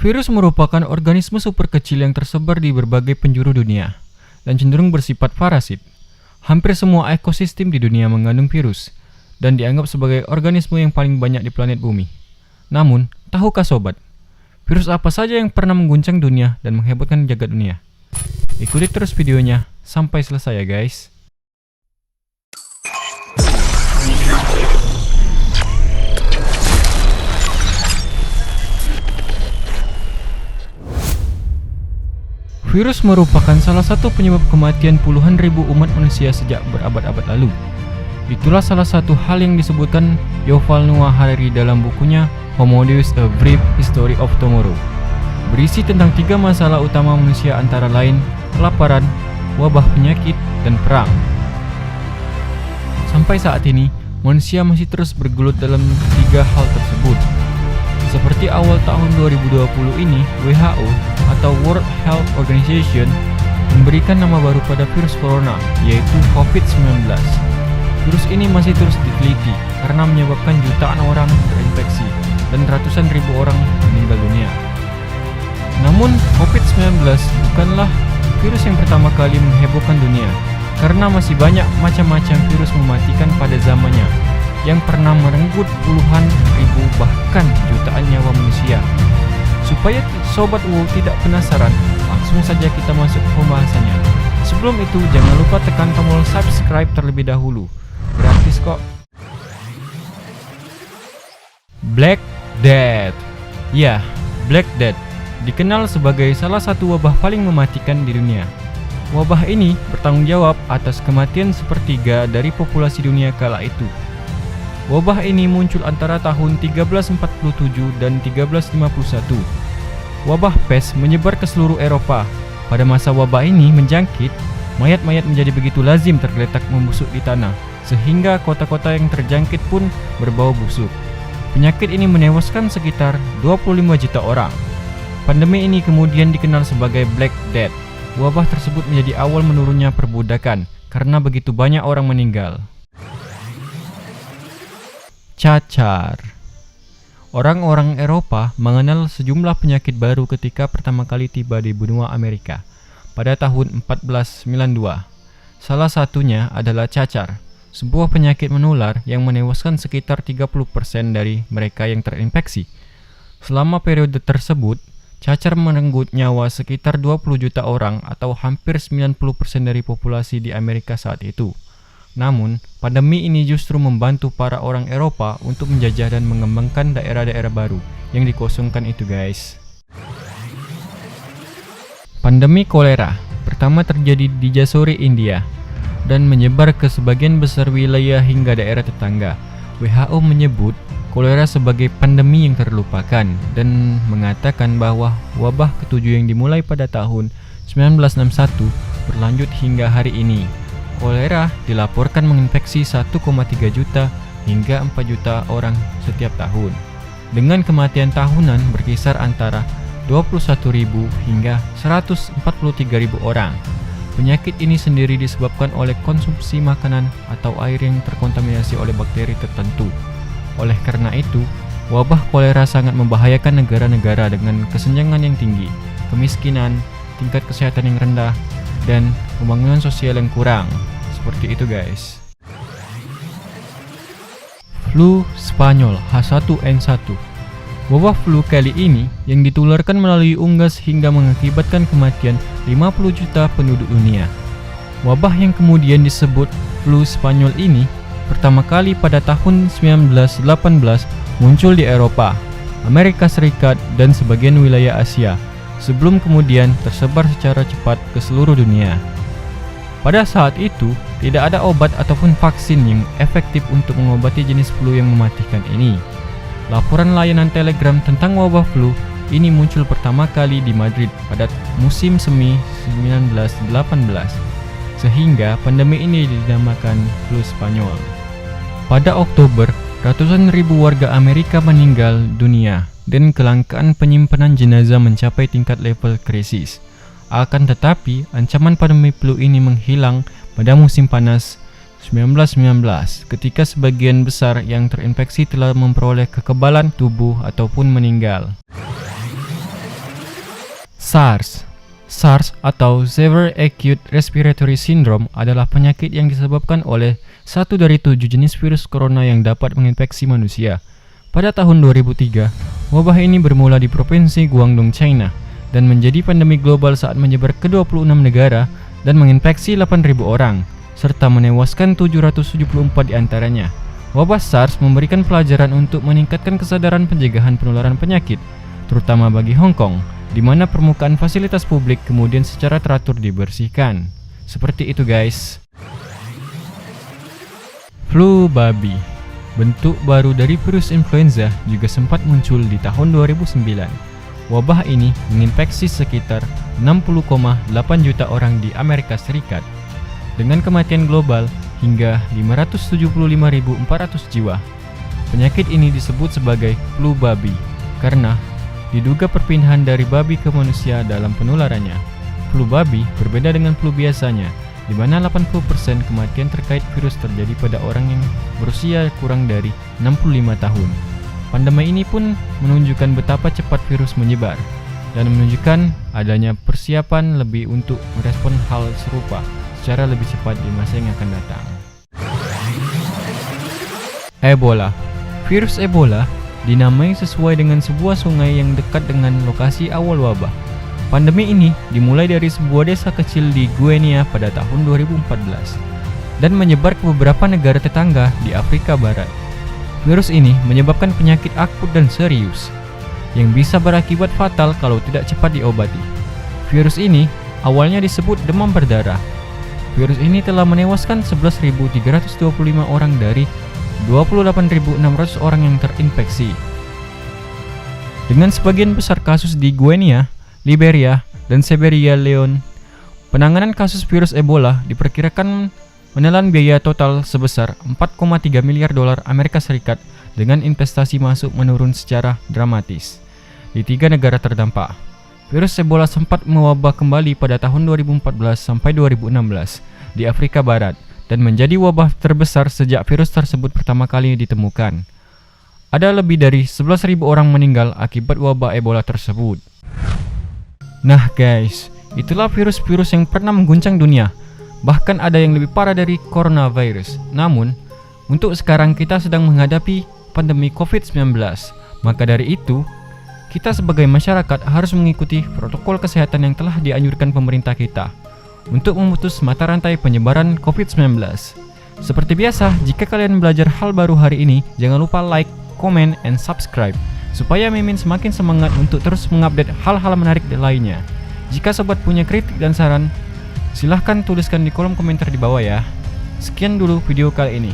Virus merupakan organisme super kecil yang tersebar di berbagai penjuru dunia dan cenderung bersifat parasit. Hampir semua ekosistem di dunia mengandung virus dan dianggap sebagai organisme yang paling banyak di planet bumi. Namun, tahukah sobat, virus apa saja yang pernah mengguncang dunia dan menghebohkan jagat dunia? Ikuti terus videonya sampai selesai ya guys. Virus merupakan salah satu penyebab kematian puluhan ribu umat manusia sejak berabad-abad lalu. Itulah salah satu hal yang disebutkan Yuval Noah Harari dalam bukunya Homo Deus: A Brief History of Tomorrow. Berisi tentang 3 masalah utama manusia antara lain kelaparan, wabah penyakit, dan perang. Sampai saat ini, manusia masih terus bergelut dalam 3 hal tersebut. Seperti awal tahun 2020 ini, WHO atau World Health Organization memberikan nama baru pada virus corona, yaitu COVID-19. Virus ini masih terus diteliti karena menyebabkan jutaan orang terinfeksi dan ratusan ribu orang meninggal dunia. Namun, COVID-19 bukanlah virus yang pertama kali menghebohkan dunia, karena masih banyak macam-macam virus mematikan pada zamannya yang pernah merenggut puluhan ribu bahkan jutaan nyawa manusia. Supaya Sobat WOW tidak penasaran, langsung saja kita masuk ke pembahasannya. Sebelum itu, jangan lupa tekan tombol subscribe terlebih dahulu. Gratis kok. Black Death. Ya, Black Death dikenal sebagai salah satu wabah paling mematikan di dunia. Wabah ini bertanggung jawab atas kematian sepertiga dari populasi dunia kala itu. Wabah ini muncul antara tahun 1347 dan 1351. Wabah pes menyebar ke seluruh Eropa. Pada masa wabah ini menjangkit, mayat-mayat menjadi begitu lazim tergeletak membusuk di tanah, sehingga kota-kota yang terjangkit pun berbau busuk. Penyakit ini menewaskan sekitar 25 juta orang. Pandemi ini kemudian dikenal sebagai Black Death. Wabah tersebut menjadi awal menurunnya perbudakan karena begitu banyak orang meninggal. Cacar. Orang-orang Eropa mengenal sejumlah penyakit baru ketika pertama kali tiba di benua Amerika pada tahun 1492. Salah satunya adalah cacar, sebuah penyakit menular yang menewaskan sekitar 30% dari mereka yang terinfeksi. Selama periode tersebut, cacar merenggut nyawa sekitar 20 juta orang atau hampir 90% dari populasi di Amerika saat itu. Namun, pandemi ini justru membantu para orang Eropa untuk menjajah dan mengembangkan daerah-daerah baru yang dikosongkan itu guys. Pandemi kolera pertama terjadi di Jasori, India dan menyebar ke sebagian besar wilayah hingga daerah tetangga. WHO menyebut kolera sebagai pandemi yang terlupakan dan mengatakan bahwa wabah ketujuh yang dimulai pada tahun 1961 berlanjut hingga hari ini. Kolera dilaporkan menginfeksi 1,3 juta hingga 4 juta orang setiap tahun, dengan kematian tahunan berkisar antara 21.000 hingga 143.000 orang. Penyakit ini sendiri disebabkan oleh konsumsi makanan atau air yang terkontaminasi oleh bakteri tertentu. Oleh karena itu, wabah kolera sangat membahayakan negara-negara dengan kesenjangan yang tinggi, kemiskinan, tingkat kesehatan yang rendah, dan pembangunan sosial yang kurang. Seperti itu guys. Flu Spanyol H1N1. Wabah flu kali ini yang ditularkan melalui unggas hingga mengakibatkan kematian 50 juta penduduk dunia. Wabah yang kemudian disebut flu Spanyol ini pertama kali pada tahun 1918 muncul di Eropa, Amerika Serikat, dan sebagian wilayah Asia, sebelum kemudian tersebar secara cepat ke seluruh dunia. Pada saat itu, tidak ada obat ataupun vaksin yang efektif untuk mengobati jenis flu yang mematikan ini. Laporan layanan Telegram tentang wabah flu ini muncul pertama kali di Madrid pada musim semi 1918, sehingga pandemi ini dinamakan flu Spanyol. Pada Oktober, ratusan ribu warga Amerika meninggal dunia dan kelangkaan penyimpanan jenazah mencapai tingkat level krisis. Akan tetapi, ancaman pandemi flu ini menghilang pada musim panas 1919 ketika sebagian besar yang terinfeksi telah memperoleh kekebalan tubuh ataupun meninggal. SARS atau Severe Acute Respiratory Syndrome adalah penyakit yang disebabkan oleh satu dari 7 jenis virus corona yang dapat menginfeksi manusia. Pada tahun 2003, wabah ini bermula di provinsi Guangdong, China, dan menjadi pandemi global saat menyebar ke 26 negara dan menginfeksi 8.000 orang, serta menewaskan 774 diantaranya. Wabah SARS memberikan pelajaran untuk meningkatkan kesadaran pencegahan penularan penyakit, terutama bagi Hong Kong, di mana permukaan fasilitas publik kemudian secara teratur dibersihkan. Seperti itu guys. Flu babi, bentuk baru dari virus influenza, juga sempat muncul di tahun 2009. Wabah ini menginfeksi sekitar 60,8 juta orang di Amerika Serikat, dengan kematian global hingga 575.400 jiwa. Penyakit ini disebut sebagai flu babi karena diduga perpindahan dari babi ke manusia dalam penularannya. Flu babi berbeda dengan flu biasanya, di mana 80% kematian terkait virus terjadi pada orang yang berusia kurang dari 65 tahun. Pandemi ini pun menunjukkan betapa cepat virus menyebar dan menunjukkan adanya persiapan lebih untuk merespon hal serupa secara lebih cepat di masa yang akan datang. Ebola. Virus Ebola dinamai sesuai dengan sebuah sungai yang dekat dengan lokasi awal wabah. Pandemi ini dimulai dari sebuah desa kecil di Guinea pada tahun 2014 dan menyebar ke beberapa negara tetangga di Afrika Barat. Virus ini menyebabkan penyakit akut dan serius yang bisa berakibat fatal kalau tidak cepat diobati. Virus ini awalnya disebut demam berdarah. Virus ini telah menewaskan 11.325 orang dari 28.600 orang yang terinfeksi. Dengan sebagian besar kasus di Guinea, Liberia, dan Sierra Leone, penanganan kasus virus Ebola diperkirakan menelan biaya total sebesar 4,3 miliar dolar Amerika Serikat dengan investasi masuk menurun secara dramatis di 3 negara terdampak. Virus Ebola sempat mewabah kembali pada tahun 2014 sampai 2016 di Afrika Barat dan menjadi wabah terbesar sejak virus tersebut pertama kali ditemukan. Ada lebih dari 11.000 orang meninggal akibat wabah Ebola tersebut. Nah guys, itulah virus-virus yang pernah mengguncang dunia. Bahkan ada yang lebih parah dari coronavirus. Namun, untuk sekarang kita sedang menghadapi pandemi COVID-19. Maka dari itu, kita sebagai masyarakat harus mengikuti protokol kesehatan yang telah dianjurkan pemerintah kita untuk memutus mata rantai penyebaran COVID-19. Seperti biasa, jika kalian belajar hal baru hari ini, jangan lupa like, comment, and subscribe supaya Mimin semakin semangat untuk terus mengupdate hal-hal menarik lainnya. Jika sobat punya kritik dan saran, silahkan tuliskan di kolom komentar di bawah ya. Sekian dulu video kali ini.